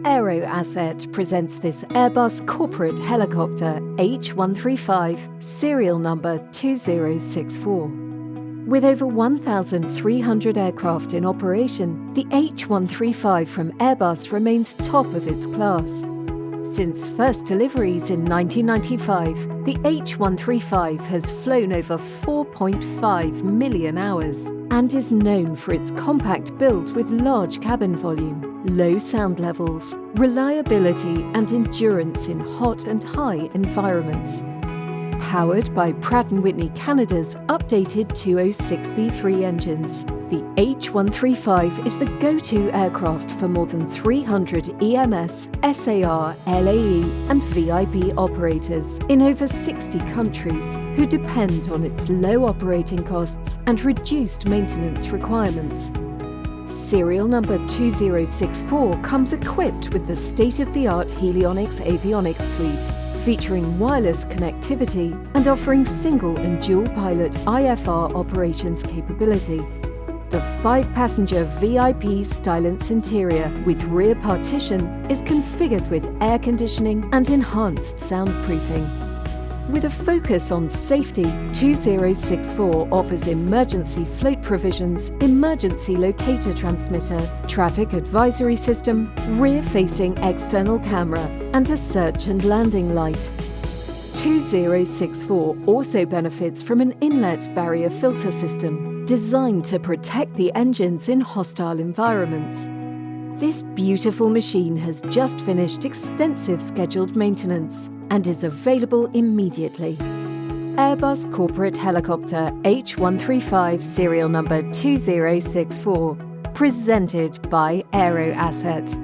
Aero Asset presents this Airbus corporate helicopter H135, serial number 2064. With over 1,300 aircraft in operation, the H135 from Airbus remains top of its class. Since first deliveries in 1995, the H135 has flown over 4.5 million hours and is known for its compact build with large cabin volume, low sound levels, reliability and endurance in hot and high environments. Powered by Pratt & Whitney Canada's updated 206B3 engines, the H135 is the go-to aircraft for more than 300 EMS, SAR, LAE and VIP operators in over 60 countries who depend on its low operating costs and reduced maintenance requirements. Serial number 2064 comes equipped with the state-of-the-art Helionics avionics suite, featuring wireless connectivity and offering single and dual pilot IFR operations capability. The 5-passenger VIP Stylance interior with rear partition is configured with air conditioning and enhanced soundproofing. With a focus on safety, 2064 offers emergency float provisions, emergency locator transmitter, traffic advisory system, rear-facing external camera, and a search and landing light. 2064 also benefits from an inlet barrier filter system designed to protect the engines in hostile environments. This beautiful machine has just finished extensive scheduled maintenance and is available immediately. Airbus Corporate Helicopter H135 serial number 2064, presented by Aero Asset.